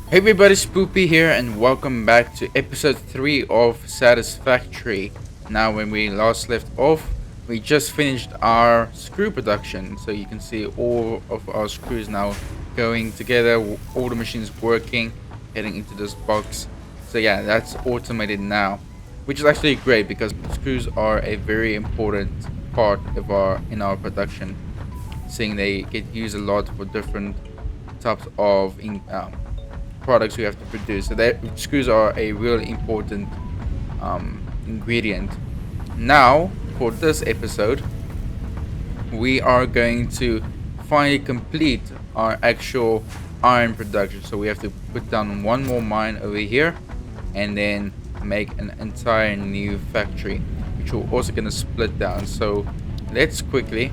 Hey everybody, Spoopy here, and welcome back to episode 3 of Satisfactory. Now, when we last left off, we just finished our screw production. So you can see all of our screws now going together, all the machines working, heading into this box. So yeah, that's automated now, which is actually great because screws are a very important part of our production, seeing they get used a lot for different types of products we have to produce. So that screws are a really important ingredient. Now, for this episode, we are going to finally complete our actual iron production. So we have to put down one more mine over here and then make an entire new factory, which we're also going to split down. So let's quickly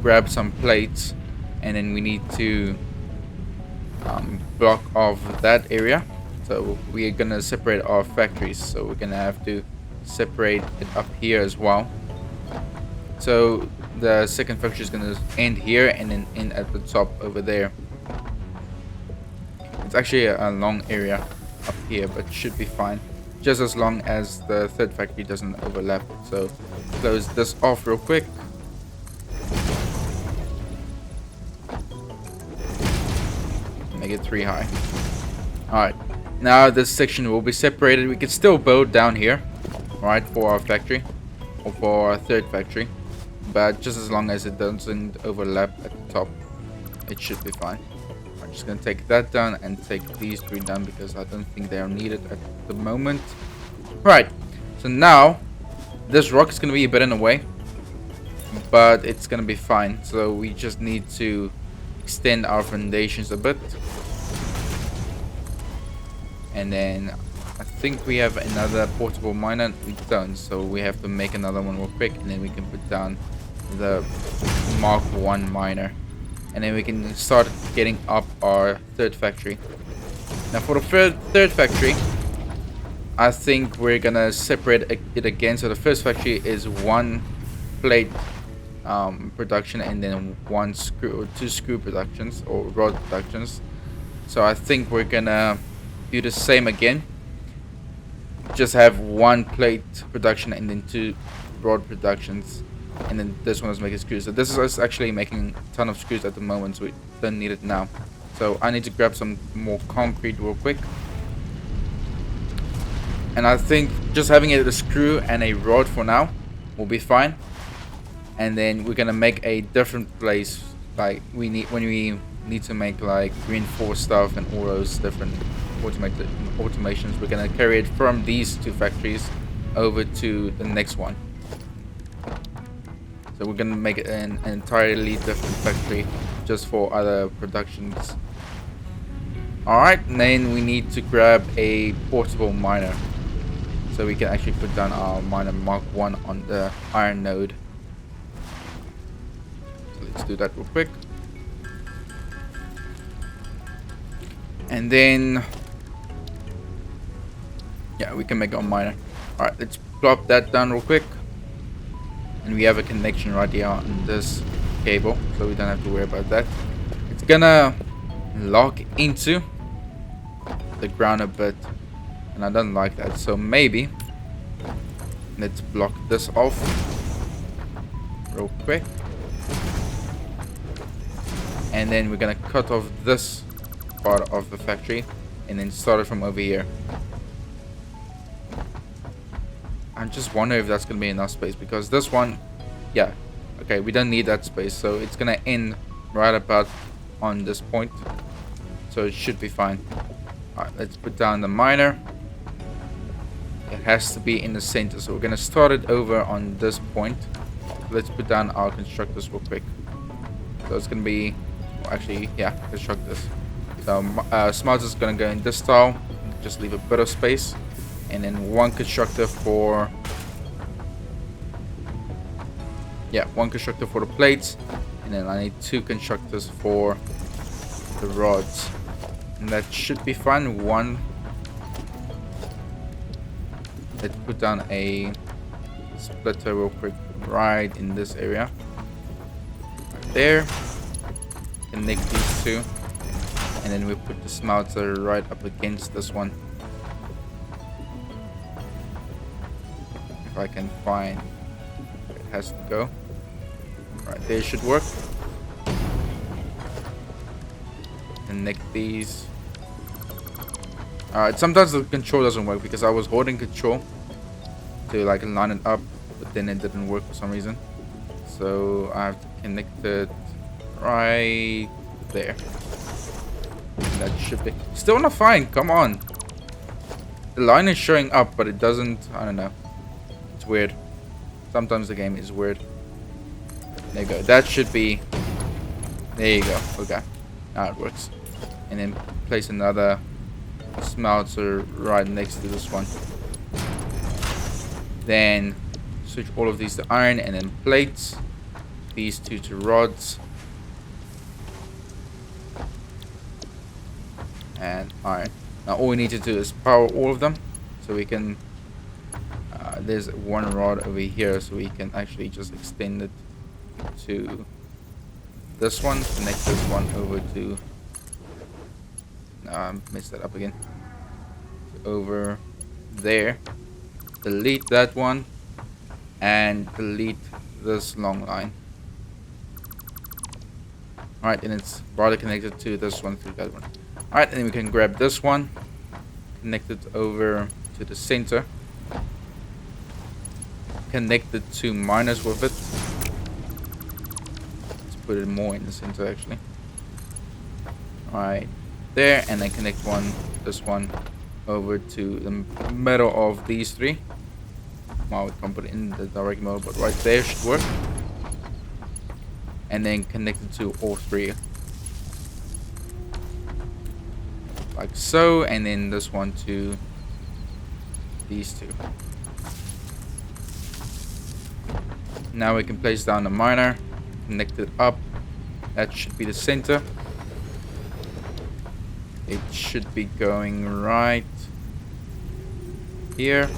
grab some plates, and then we need to block off that area. So we are gonna separate our factories, so we're gonna have to separate it up here as well. So the second factory is gonna end here and then end at the top over there. It's actually a long area up here, but should be fine, just as long as the third factory doesn't overlap it. So close this off real quick. Make it 3 high. Alright, now this section will be separated. We can still build down here, right, for our factory or for our third factory, but just as long as it doesn't overlap at the top, it should be fine. I'm just gonna take that down and take these 3 down because I don't think they are needed at the moment. Right, so now this rock is gonna be a bit in the way, but it's gonna be fine. So we just need to extend our foundations a bit. And then I think we have another portable miner. We don't, so we have to make another one real quick, and then we can put down the Mark 1 miner, and then we can start getting up our third factory. Now for the third factory, I think we're gonna separate it again. So the first factory is 1 plate production, and then 1 screw or 2 screw productions or rod productions. So I think we're gonna do the same again, just have 1 plate production and then 2 rod productions, and then this one is making screws. So this is us actually making a ton of screws at the moment, so we don't need it now. So I need to grab some more concrete real quick, and I think just having it a screw and a rod for now will be fine. And then we're gonna make a different place, like when we need to make like reinforced stuff and all those different automations. We're gonna carry it from these 2 factories over to the next one. So we're gonna make it an entirely different factory just for other productions. Alright, and then we need to grab a portable miner so we can actually put down our miner Mark 1 on the iron node. So let's do that real quick. And then yeah, we can make our miner. Alright, let's plop that down real quick. And we have a connection right here on this cable, so we don't have to worry about that. It's gonna lock into the ground a bit, and I don't like that. So maybe let's block this off real quick. And then we're gonna cut off this part of the factory and then start it from over here. I just wonder if that's gonna be enough space, because this one, yeah, okay, we don't need that space, so it's gonna end right about on this point, so it should be fine. Alright, let's put down the miner. It has to be in the center, so we're gonna start it over on this point. Let's put down our constructors real quick. So it's gonna be, well, actually, yeah, constructors. So smelter is gonna go in this tile, just leave a bit of space. And then 1 constructor for, yeah, 1 constructor for the plates, and then I need 2 constructors for the rods, and that should be fine. 1. Let's put down a splitter real quick right in this area, right there. Connect these 2, And then we put the smelter right up against this one. If I can find where it has to go. Right there should work. Connect these. Alright, sometimes the control doesn't work because I was holding control to like line it up, but then it didn't work for some reason. So I have to connect it right there. That should be still not fine. Come on. The line is showing up, but it doesn't. I don't know. It's weird. Sometimes the game is weird. There you go. That should be. There you go. Okay. Now it works. And then place another smelter right next to this one. Then switch all of these to iron and then plates. These two to rods. And iron. Now all we need to do is power all of them so we can there's one rod over here, so we can actually just extend it to this one, connect this one over to I messed that up again, over there, delete that one and delete this long line. Alright, and it's rather connected to this one through that one. Alright, and then we can grab this one, connect it over to the center, connect the two miners with it. Let's put it more in the center actually. Alright, there, and then connect this one over to the middle of these three. Well, we can't put it in the direct middle, but right there should work. And then connect it to all three. Like so, and then this one to these two. Now we can place down the miner, connect it up. That should be the center. It should be going right here.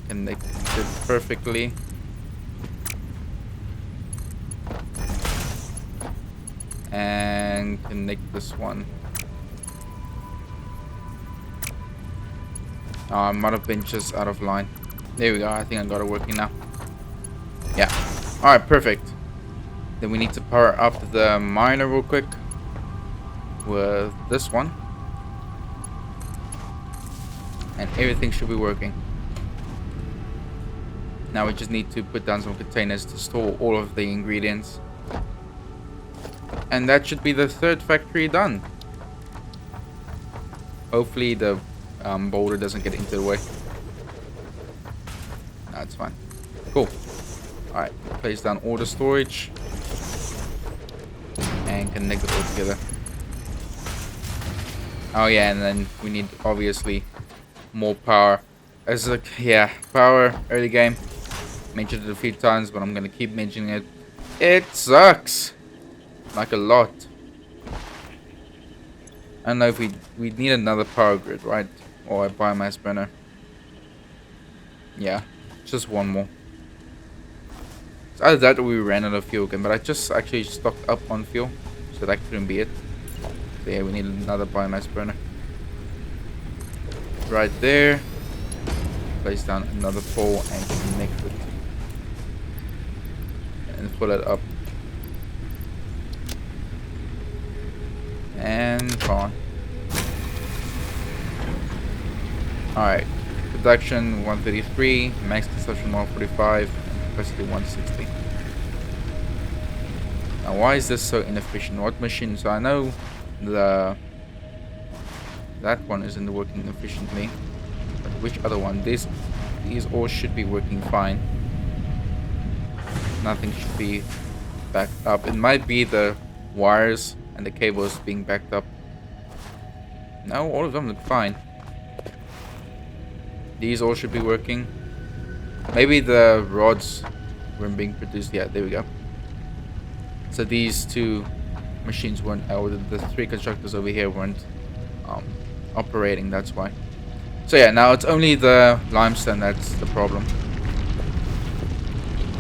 Connect it perfectly. And connect this one. I might have been just out of line. There we go. I think I got it working now. Yeah. Alright, perfect. Then we need to power up the miner real quick with this one. And everything should be working. Now we just need to put down some containers to store all of the ingredients. And that should be the third factory done. Hopefully the boulder doesn't get into the way. No, it's fine. Cool. Alright, place down all the storage. And connect it all together. Oh yeah, and then we need obviously more power. As a power early game. Mentioned it a few times, but I'm gonna keep mentioning it. It sucks. Like a lot. I don't know if we need another power grid, right? Or a biomass burner. Yeah, just one more. It's either that or we ran out of fuel again, but I just actually stocked up on fuel, so that couldn't be it. So yeah, we need another biomass burner. Right there. Place down another pole and connect it. And fill it up. And on. Alright. Production 133, max consumption 145, and capacity 160. Now why is this so inefficient? What machine? So I know that one isn't working efficiently. But which other one? These all should be working fine. Nothing should be backed up. It might be the wires and the cables being backed up. No, all of them look fine. These all should be working. Maybe the rods weren't being produced yet. There we go. So these two machines weren't, or the three constructors over here weren't operating. That's why. So yeah, now it's only the limestone that's the problem.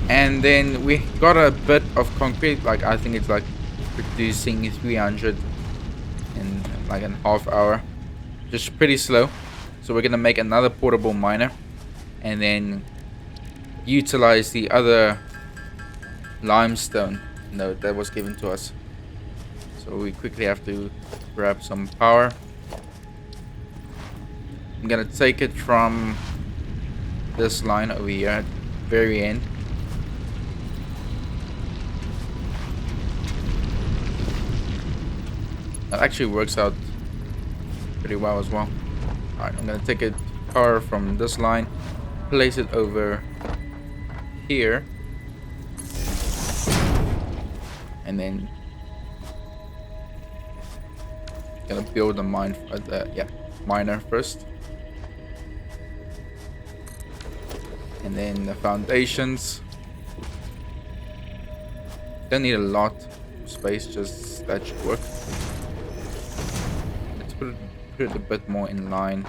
And then we got a bit of concrete. Like I think it's like producing 300 in like a half hour. Just pretty slow. So we're gonna make another portable miner and then utilize the other limestone node that was given to us. So we quickly have to grab some power. I'm gonna take it from this line over here at the very end. That actually works out pretty well as well. Alright, I'm gonna take it power from this line, place it over here, and then gonna build a miner first, and then the foundations. Don't need a lot of space, just that should work. Let's put it a bit more in line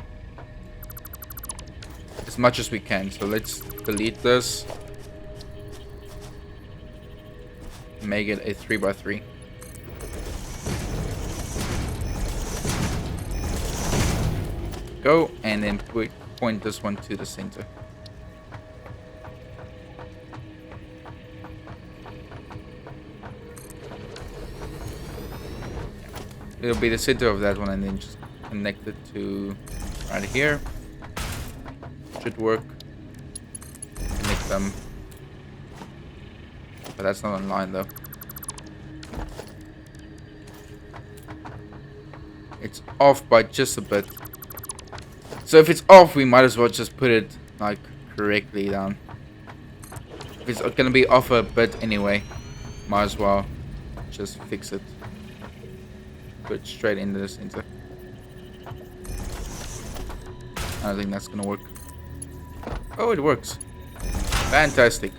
as much as we can. So let's delete this, make it a 3x3. Go, and then point this one to the center. It'll be the center of that one, and then just connect it to right here. Should work. Connect them. But that's not online though. It's off by just a bit. So if it's off, we might as well just put it like correctly down. If it's gonna be off a bit anyway, might as well just fix it. Put it straight into the center. I don't think that's gonna work. Oh, it works. Fantastic.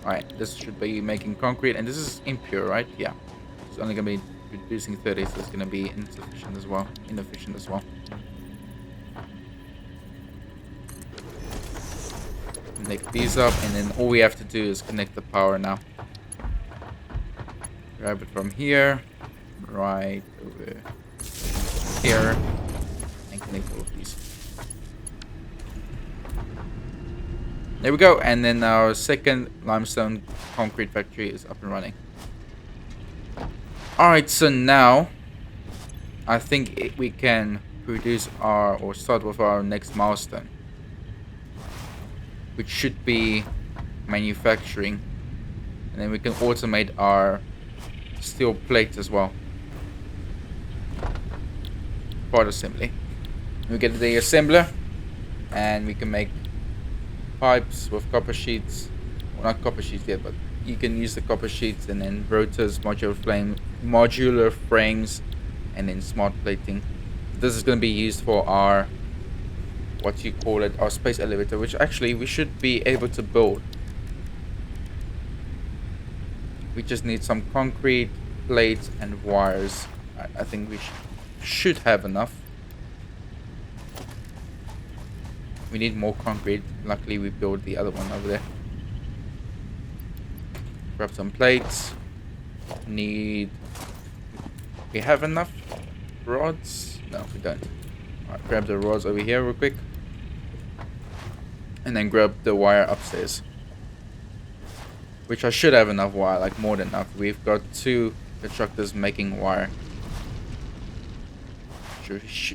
Alright, this should be making concrete, and this is impure, right? Yeah. It's only gonna be producing 30, so it's gonna be insufficient as well. Inefficient as well. Connect these up, and then all we have to do is connect the power now. Grab it from here, right over here, and connect all of these. There we go, and then our second limestone concrete factory is up and running. Alright, so now I think we can produce or start with our next milestone, which should be manufacturing, and then we can automate our steel plate as well. Part assembly. We get the assembler, and we can make pipes with copper sheets. Well, not copper sheets yet, but you can use the copper sheets, and then rotors, modular frames, and then smart plating. This is going to be used for our, what you call it, our space elevator, which actually we should be able to build. We just need some concrete, plates, and wires. I think we should have enough. We need more concrete. Luckily, we built the other one over there. Grab some plates. We have enough rods? No, we don't. Alright, grab the rods over here real quick. And then grab the wire upstairs. Which I should have enough wire, like more than enough. We've got 2 constructors making wire.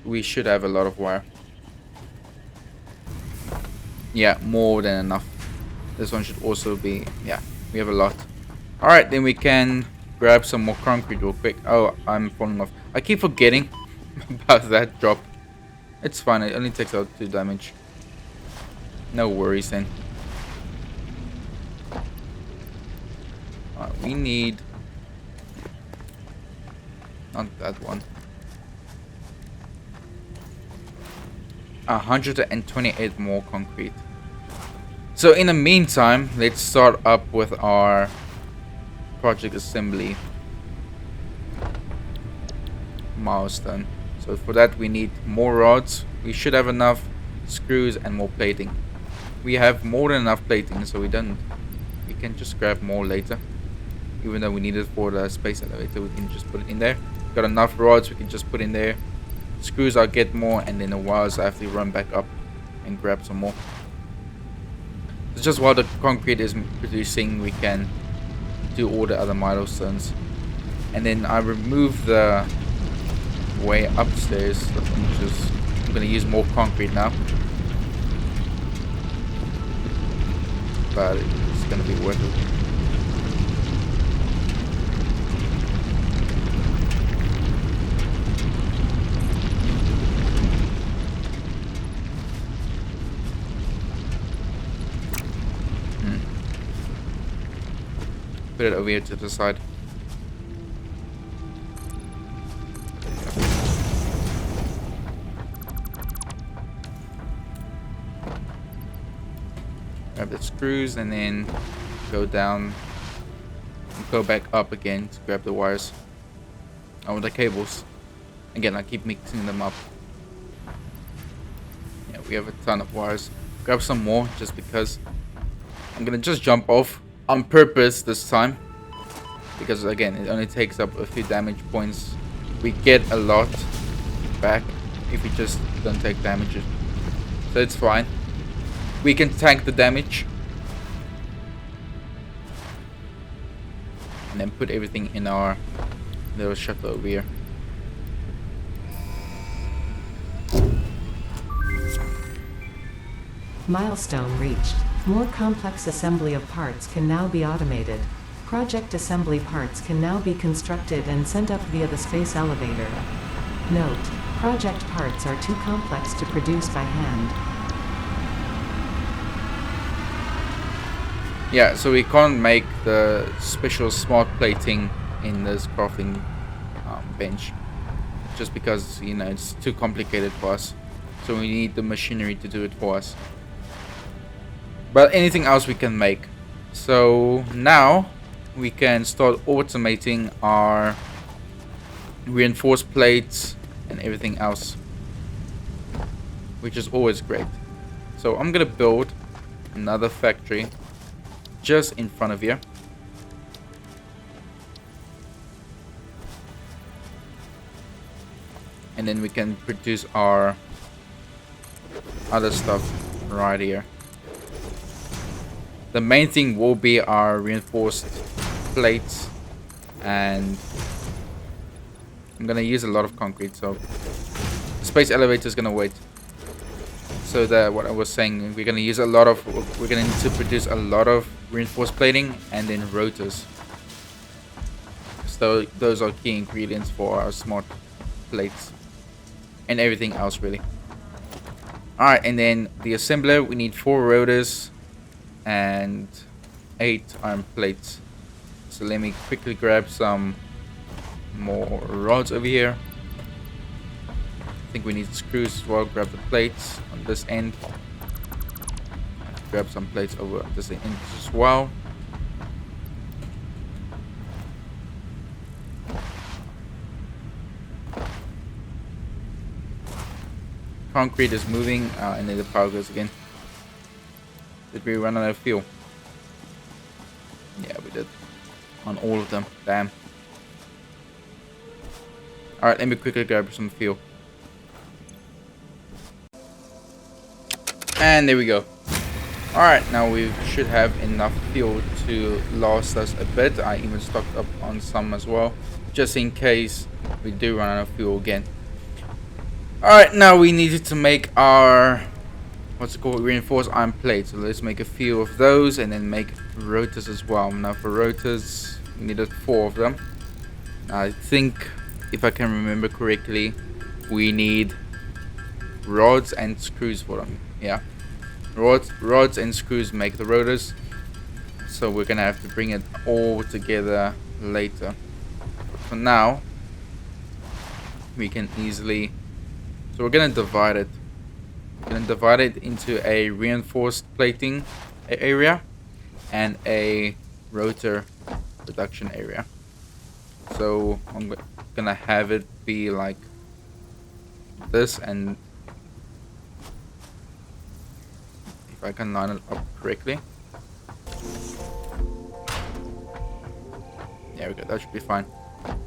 We should have a lot of wire. Yeah, more than enough. This one should also be, yeah, we have a lot. Alright, then we can grab some more concrete real quick. Oh, I'm falling off. I keep forgetting about that drop. It's fine, it only takes out 2 damage. No worries then. Alright, we need... not that one. 128 more concrete. So in the meantime, let's start up with our project assembly milestone. So for that we need more rods. We should have enough screws and more plating. We have more than enough plating, so we can just grab more later. Even though we need it for the space elevator, we can just put it in there. got enough rods, we can just put in there. Screws I'll get more, and then the wires I have to run back up and grab some more. It's just while the concrete is producing, we can do all the other milestones. And then I remove the way upstairs. I'm gonna use more concrete now, but it's gonna be worth it. Put it over here to the side. Grab the screws and then go down and go back up again to grab the wires. Oh, the cables. Again, I keep mixing them up. Yeah, we have a ton of wires. Grab some more just because. I'm gonna just jump off on purpose this time, because again, it only takes up a few damage points. We get a lot back if we just don't take damages, so it's fine. We can tank the damage and then put everything in our little shuttle over here. Milestone reached. More complex assembly of parts can now be automated. Project assembly parts can now be constructed and sent up via the space elevator. Note: project parts are too complex to produce by hand. Yeah, so we can't make the special smart plating in this crafting bench, just because, you know, it's too complicated for us. So we need the machinery to do it for us. But anything else we can make. So now we can start automating our reinforced plates and everything else, which is always great. So I'm gonna build another factory just in front of here. And then we can produce our other stuff right here. The main thing will be our reinforced plates, and I'm gonna use a lot of concrete, so the space elevator is gonna wait. So that what I was saying, we're gonna need to produce a lot of reinforced plating and then rotors. So those are key ingredients for our smart plates and everything else really. Alright, and then the assembler, we need 4 rotors and 8 iron plates. So let me quickly grab some more rods over here. I think we need screws as well. Grab the plates on this end. Grab some plates over this end as well. Concrete is moving, and then the power goes again. Did we run out of fuel? Yeah, we did. On all of them. Damn. Alright, let me quickly grab some fuel. And there we go. Alright, now we should have enough fuel to last us a bit. I even stocked up on some as well, just in case we do run out of fuel again. Alright, now we needed to make our reinforced iron plates. So let's make a few of those and then make rotors as well. Now for rotors, we needed 4 of them. I think, if I can remember correctly, we need rods and screws for them. Yeah, rods and screws make the rotors. So we're gonna have to bring it all together later. But for now, we can easily. So we're gonna divide it. We're going to divide it into a reinforced plating area and a rotor production area. So I'm going to have it be like this, and if I can line it up correctly. There we go, that should be fine.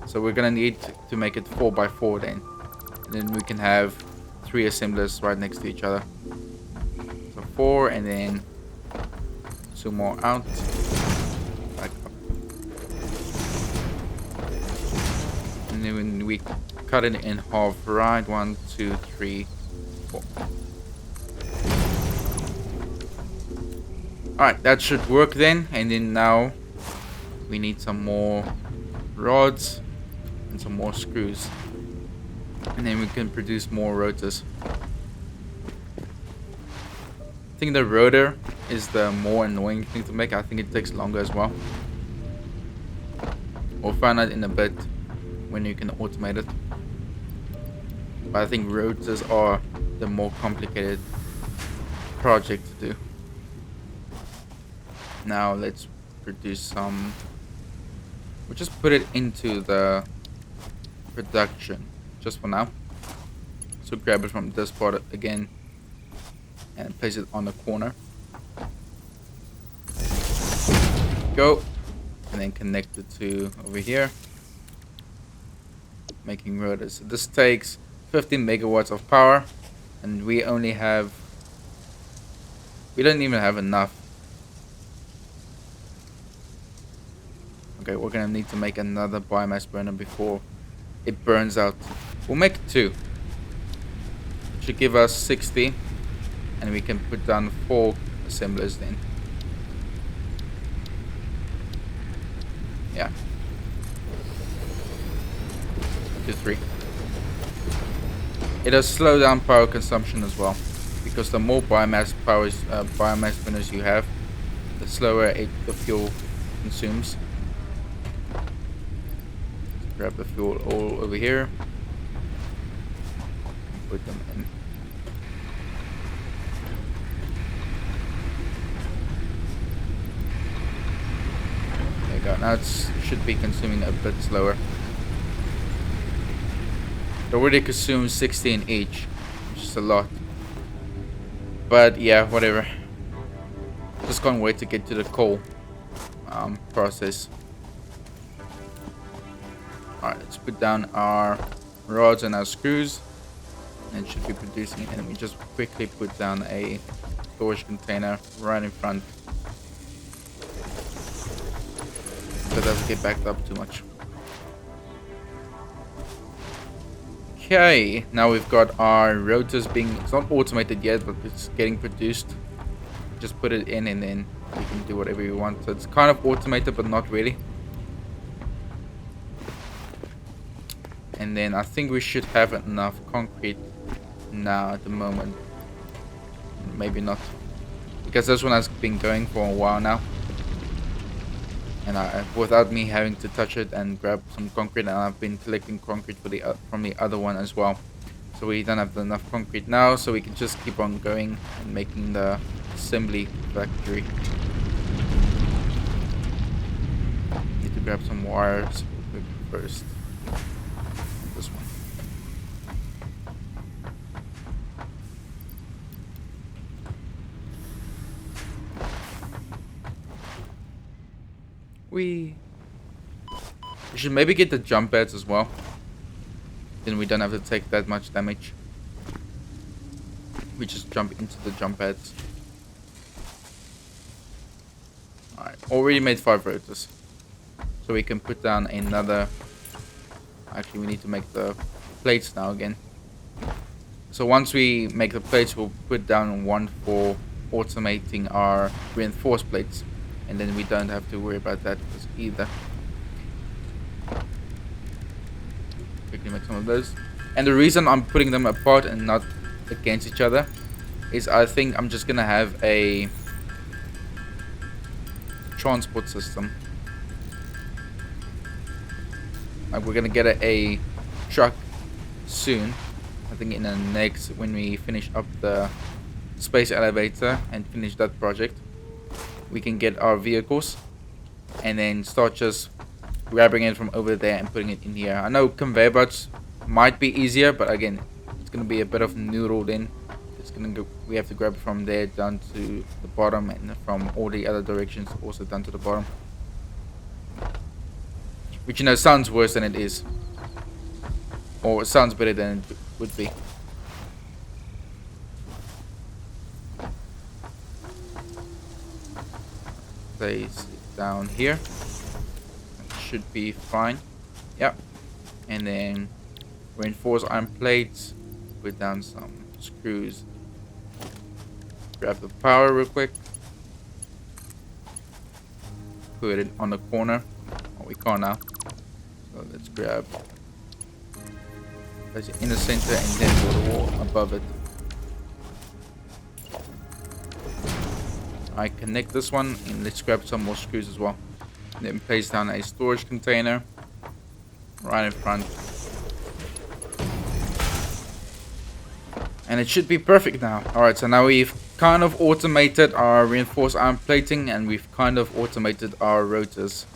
So So we're gonna need to make it 4x4 then. And then we can have 3 assemblers right next to each other. So 4 and then 2 more out. Back up. And then when we cut it in half, right? 1, 2, 3, 4. Alright, that should work then. And then now we need some more rods and some more screws. And then we can produce more rotors. I think the rotor is the more annoying thing to make. I think it takes longer as well. We'll find out in a bit when you can automate it. But I think rotors are the more complicated project to do. Now let's produce some. We'll just put it into the production just for now. So grab it from this part again and place it on the corner. Go. And then connect it to over here. Making rotors. So this takes 15 megawatts of power, and we don't even have enough. Okay, we're gonna need to make another biomass burner before it burns out. We'll make 2. It should give us 60, and we can put down 4 assemblers then. Yeah. 2, 3. It does slow down power consumption as well, because the more biomass burners you have, the slower the fuel consumes. Grab the fuel all over here. Put them in. There you go. Now it should be consuming a bit slower. It already consumes 16 each, which is a lot. But yeah, whatever. Just can't wait to get to the coal process. Alright, let's put down our rods and our screws. And it should be producing it. And we just quickly put down a storage container right in front. So it doesn't get backed up too much. Okay, now we've got our rotors being, it's not automated yet, but it's getting produced. Just put it in and then we can do whatever you want. So it's kind of automated, but not really. And then I think we should have enough concrete now at the moment. Maybe not, because this one has been going for a while now, and without me having to touch it and grab some concrete, and I've been collecting concrete from the other one as well. So we don't have enough concrete now, so we can just keep on going and making the assembly factory. Need to grab some wires first. This one. We should maybe get the jump pads as well. Then we don't have to take that much damage. We just jump into the jump pads. Alright, already made 5 rotors. So we can put down another. Actually, we need to make the plates now again. So once we make the plates, we'll put down one for automating our reinforced plates. And then we don't have to worry about that either. Quickly make some of those. And the reason I'm putting them apart and not against each other is I think I'm just gonna have a transport system. Like we're gonna get a truck soon. I think in the next, when we finish up the space elevator and finish that project, we can get our vehicles and then start just grabbing it from over there and putting it in here. I know conveyor belts might be easier, but again, it's gonna be a bit of noodled in. It's gonna go, we have to grab it from there down to the bottom, and from all the other directions also down to the bottom. Which, you know, sounds worse than it is. Or it sounds better than it would be. Place it down here. That should be fine. Yep. And then reinforce iron plates. Put down some screws. Grab the power real quick. Put it on the corner. Oh, we can't now. So let's grab. Place it in the center and then go the wall above it. I connect this one and let's grab some more screws as well. And then place down a storage container right in front. And it should be perfect now. Alright, so now we've kind of automated our reinforced iron plating and we've kind of automated our rotors.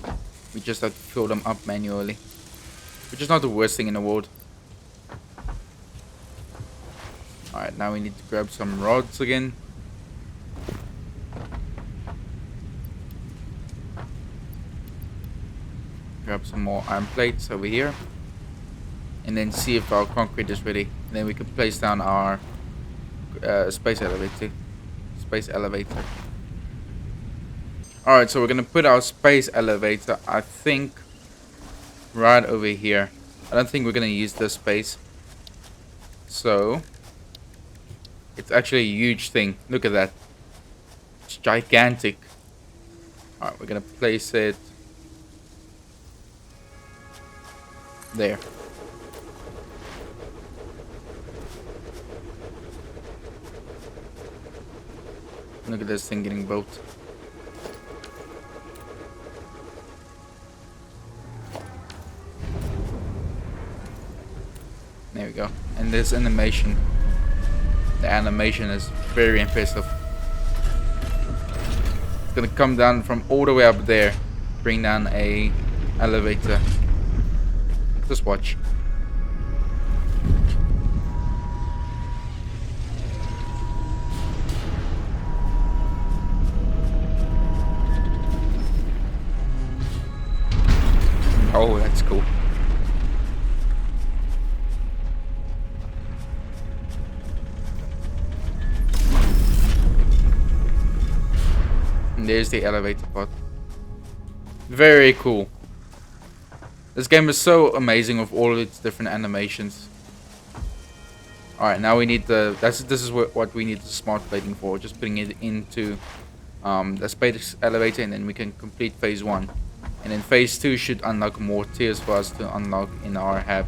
We just have to fill them up manually, which is not the worst thing in the world. Alright, now we need to grab some rods again. Grab some more iron plates over here. And then see if our concrete is ready. And then we can place down our space elevator. Alright, so we're going to put our space elevator, I think, right over here. I don't think we're going to use this space. So, it's actually a huge thing. Look at that. It's gigantic. Alright, we're going to place it there. Look at this thing getting built. There we go. And this animation. The animation is very impressive. It's gonna come down from all the way up there. Bring down a elevator. Just watch. Oh, that's cool. And there's the elevator part. Very cool. This game is so amazing with all its different animations. Alright, now we need the... this is what we need the smart plating for. Just putting it into the space elevator and then we can complete phase 1. And then phase 2 should unlock more tiers for us to unlock in our hab.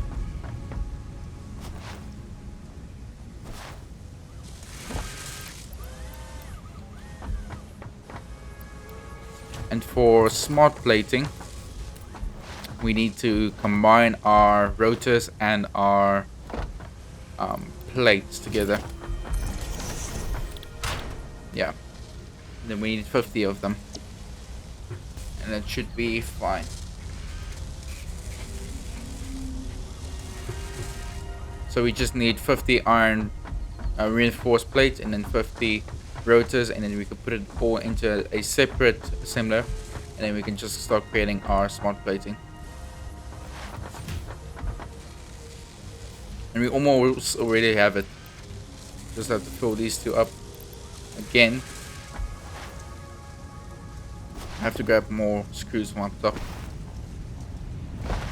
And for smart plating, we need to combine our rotors and our plates together. Yeah. Then we need 50 of them. And that should be fine. So we just need 50 iron reinforced plates and then 50 rotors, and then we can put it all into a separate assembler, and then we can just start creating our smart plating. And we almost already have it. Just have to fill these two up again. I have to grab more screws from up top.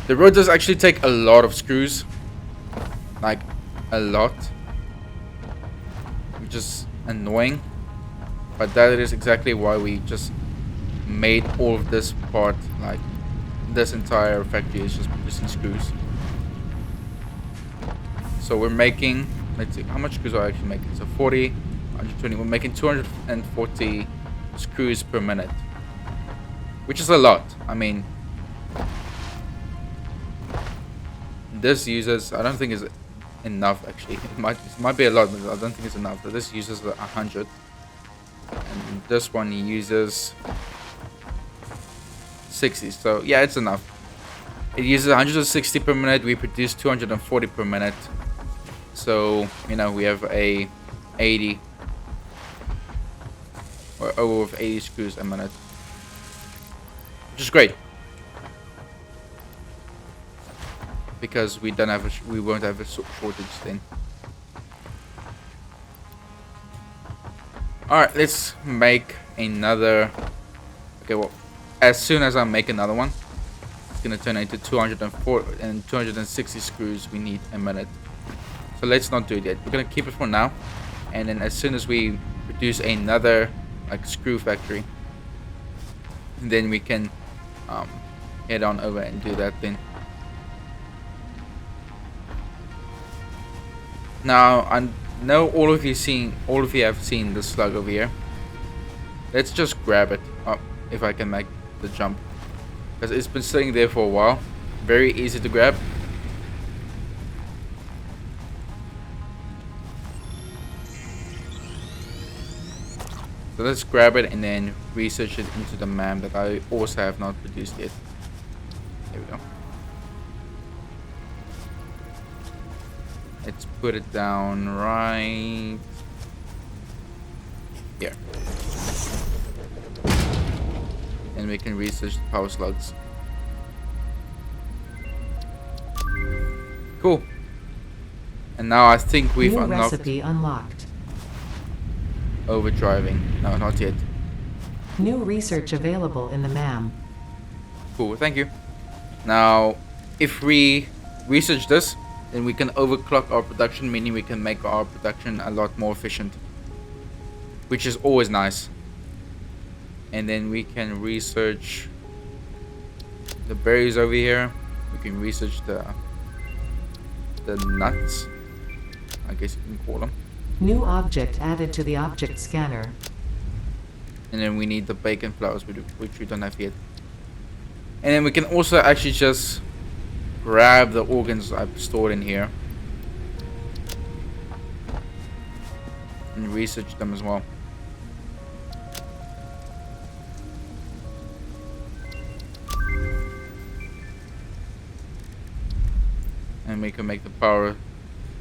The rotors actually take a lot of screws. Like, a lot. Which is annoying. But that is exactly why we just made all of this part. Like, this entire factory is just producing screws. So we're making, let's see, how much screws are we actually making? So 40, 120, we're making 240 screws per minute. Which is a lot. I mean, this uses, I don't think is enough actually. It might be a lot, but I don't think it's enough. So this uses 100. And this one uses 60. So yeah, it's enough. It uses 160 per minute. We produce 240 per minute. So, you know, we have a 80 or over 80 screws a minute. Which is great. because we don't have we won't have a shortage then. All right, let's make another. Okay, well, as soon as I make another one, it's gonna turn into 204 and 260 screws. We need a minute, so let's not do it yet. We're gonna keep it for now, and then as soon as we produce another like screw factory, then we can head on over and do that then. Now I know all of you have seen the slug over here. Let's just grab it. Oh, if I can make the jump, because it's been sitting there for a while. Very easy to grab. So let's grab it and then research it into the MAM that I also have not produced yet. There we go. Let's put it down right here. And we can research the power slugs. Cool. And now I think we've New unlocked recipe unlocked. overdriving. No, not yet. New research available in the MAM. Cool, thank you. Now, if we research this, then we can overclock our production, meaning we can make our production a lot more efficient, which is always nice. And then we can research the berries over here. We can research the nuts, I guess you can call them. New object added to the object scanner. And then we need the bacon flowers, which we don't have yet. And then we can also actually just grab the organs I've stored in here and research them as well. And we can make the power,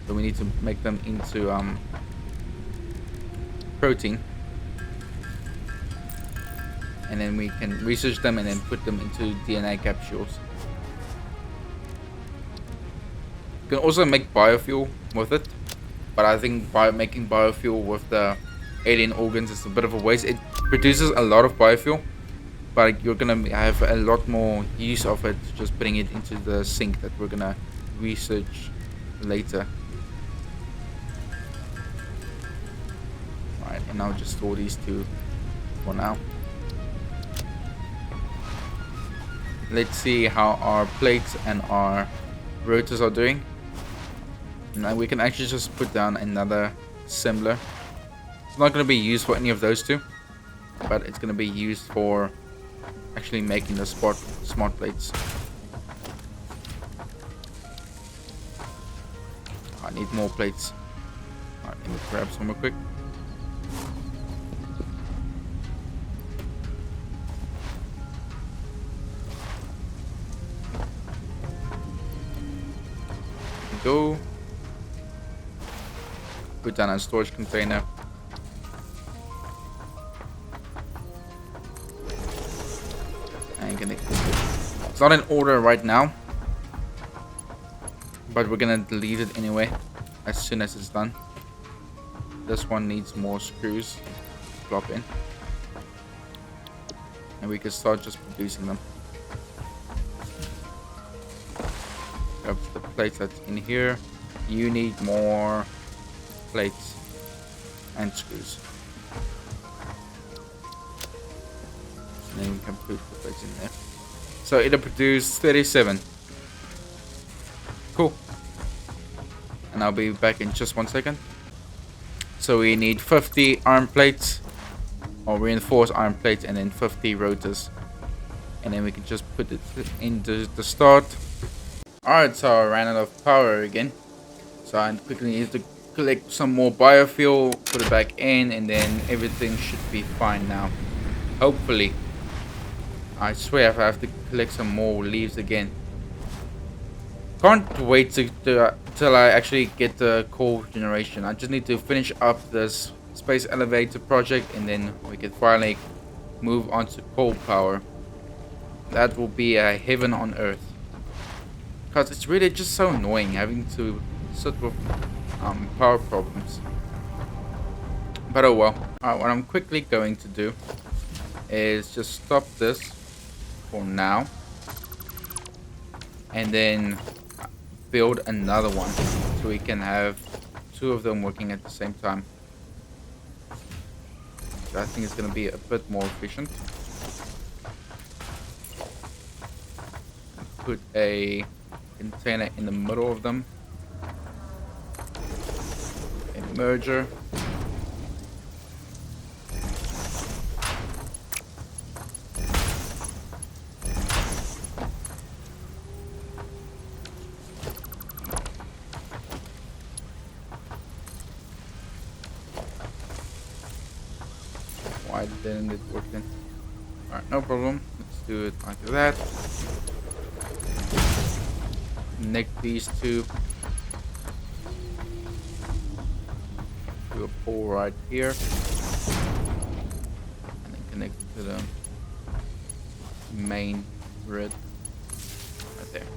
so we need to make them into protein. And then we can research them and then put them into DNA capsules. You can also make biofuel with it, but I think making biofuel with the alien organs is a bit of a waste. It produces a lot of biofuel, but you're gonna have a lot more use of it just putting it into the sink that we're gonna research later. Alright, and I'll just store these two for now. Let's see how our plates and our rotors are doing. Now we can actually just put down another assembler. It's not going to be used for any of those two, but it's going to be used for actually making the smart plates. I need more plates. Alright, let me grab some real quick. Go. Put down a storage container. And connect this. It's not in order right now, but we're gonna delete it anyway as soon as it's done. This one needs more screws to drop in, and we can start just producing them. Grab the plates that's in here. You need more plates and screws. And then we can put the plates in there. So it'll produce 37. Cool. And I'll be back in just 1 second. So we need 50 iron plates, or reinforced iron plates, and then 50 rotors. And then we can just put it into the start. Alright, so I ran out of power again. So I quickly need to collect some more biofuel, put it back in, and then everything should be fine now. Hopefully. I swear if I have to collect some more leaves again. Can't wait till I actually get the coal generation. I just need to finish up this space elevator project, and then we can finally move on to coal power. That will be a heaven on earth. because it's really just so annoying having to sit with power problems. But oh well. Alright, what I'm quickly going to do is just stop this for now and then build another one so we can have two of them working at the same time. So I think it's going to be a bit more efficient. Put a container in the middle of them. A merger. Why didn't it work then? Alright, no problem. Let's do it like that. Connect these two to a pole right here. And then connect it to the main grid right there.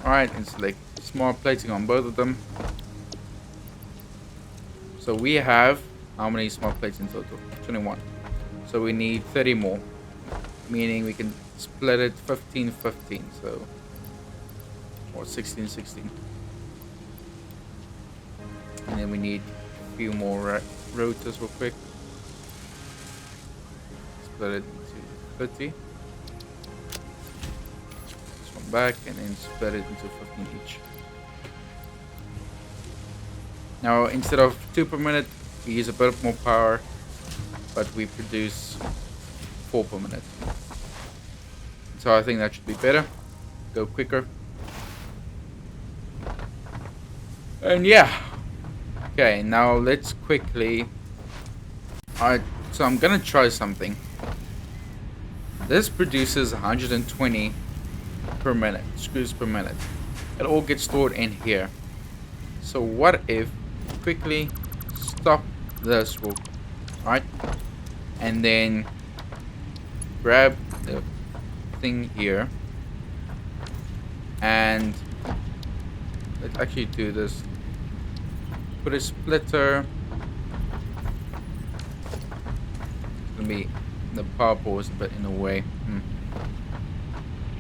Alright, and select smart plating on both of them. So we have how many smart plates in total? 21. So we need 30 more, meaning we can split it 15-15, so or 16-16. And then we need a few more rotors real quick. Split it into 30. This one back, and then split it into 15 each. Now, instead of 2 per minute, we use a bit more power, but we produce 4 per minute. So I think that should be better. Go quicker. And yeah. Okay, now let's quickly... Alright, so I'm gonna try something. This produces 120 per minute, screws per minute. It all gets stored in here. So what if quickly stop this real, right, and then grab the thing here and let's actually do this. Put a splitter. It's gonna be the power pole is a bit in the way.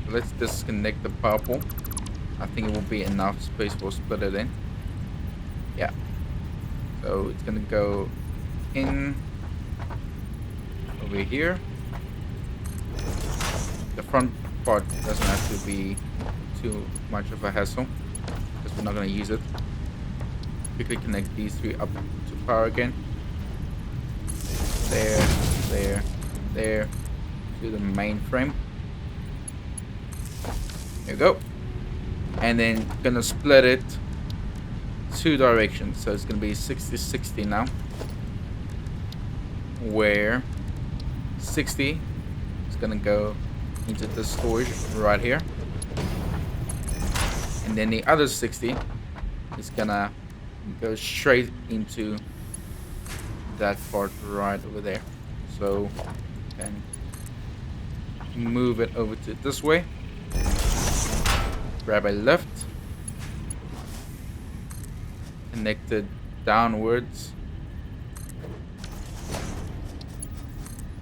So let's disconnect the power pole. I think it will be enough space for split it in. Yeah. So it's gonna go in over here. The front part doesn't have to be too much of a hassle because we're not gonna use it. Quickly connect these three up to power again. There, there, there to the main frame. There we go. And then gonna split it 2 directions, so it's gonna be 60-60 now, where 60 is gonna go into the storage right here, and then the other 60 is gonna go straight into that part right over there. So can move it over to this way, grab a lift, connected downwards,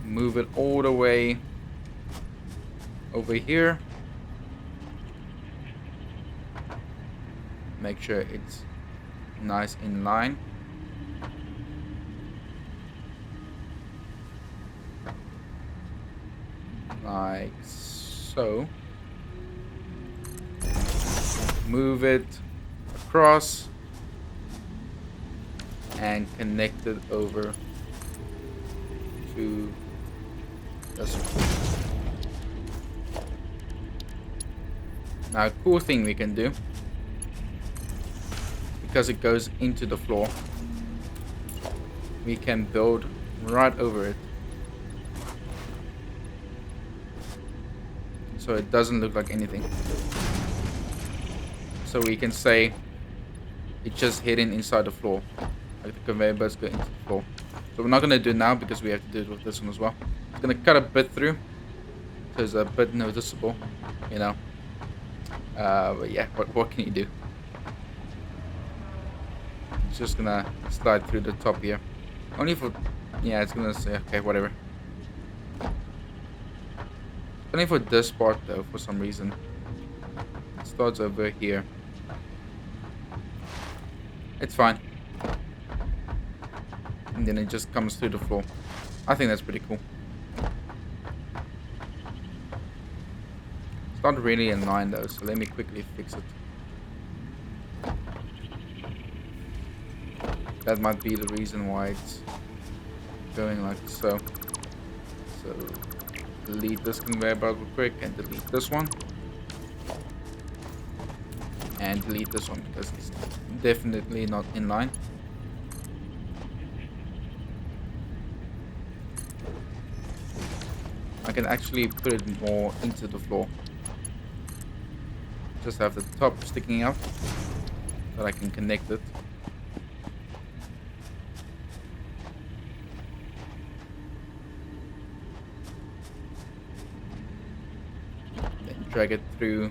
move it all the way over here, make sure it's nice in line, like so, move it across and connect it over to this one. Now, a cool thing we can do, because it goes into the floor, we can build right over it, so it doesn't look like anything. So we can say it's just hidden inside the floor, like the conveyor belts go into the floor. So we're not going to do it now because we have to do it with this one as well. It's going to cut a bit through so it's a bit noticeable, you know. But yeah, what can you do? It's just gonna slide through the top here. Only for, yeah, it's gonna say, okay, whatever. Only for this part though, for some reason. It starts over here. It's fine. And then it just comes through the floor. I think that's pretty cool. It's not really in line though, so let me quickly fix it. That might be the reason why it's going like so. So delete this conveyor belt real quick and delete this one. And delete this one because it's definitely not in line. I can actually put it more into the floor. Just have the top sticking out so that I can connect it. Then drag it through.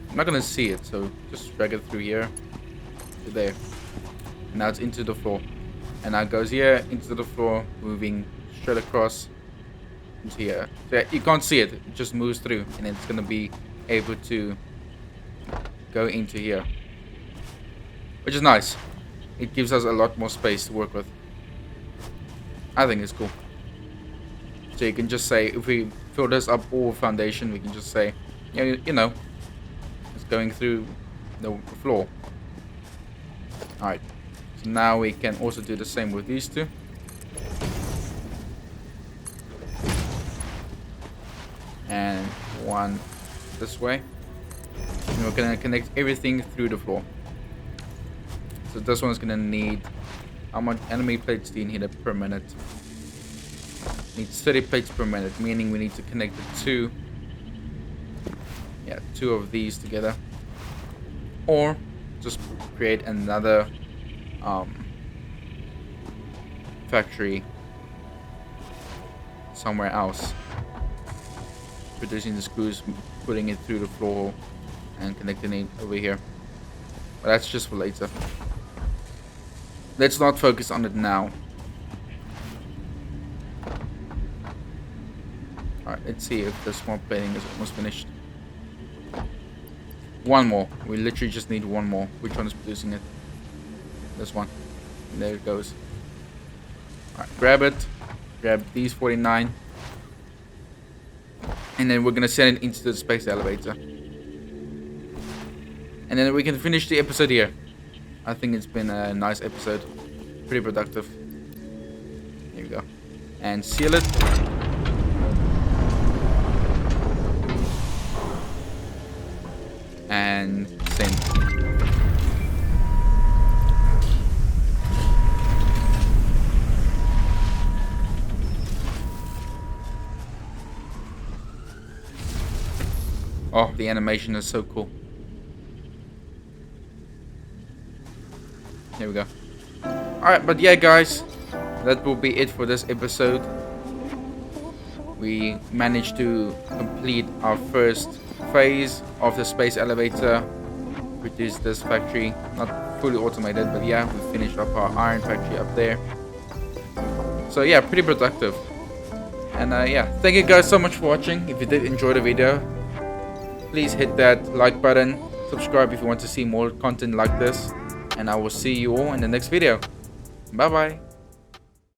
I'm not gonna see it, so just drag it through here to there. And now it's into the floor. And now it goes here into the floor, moving straight across into here. So you can't see it, it just moves through, and it's gonna be able to go into here. Which is nice. It gives us a lot more space to work with. I think it's cool. So you can just say, if we fill this up all foundation, we can just say, yeah, you know, it's going through the floor. Alright, so now we can also do the same with these two. And one this way. And we're gonna connect everything through the floor. So this one's gonna need, how much enemy plates do you need per minute? Needs 30 plates per minute, meaning we need to connect the two of these together, or just create another factory somewhere else, producing the screws, putting it through the floor and connecting it over here. But that's just for later. Let's not focus on it now. Alright, let's see if the small plating is almost finished. One more. We literally just need one more. Which one is producing it? This one. And there it goes. Alright, grab it. Grab these 49. And then we're gonna send it into the space elevator. And then we can finish the episode here. I think it's been a nice episode. Pretty productive. Here we go. And seal it. And send. Oh, the animation is so cool. Here we go. Alright, but yeah guys, that will be it for this episode. We managed to complete our first phase of the space elevator, produce this factory. Not fully automated, but yeah, we finished up our iron factory up there. So yeah, pretty productive. And yeah, thank you guys so much for watching. If you did enjoy the video, please hit that like button, subscribe if you want to see more content like this, and I will see you all in the next video. Bye bye.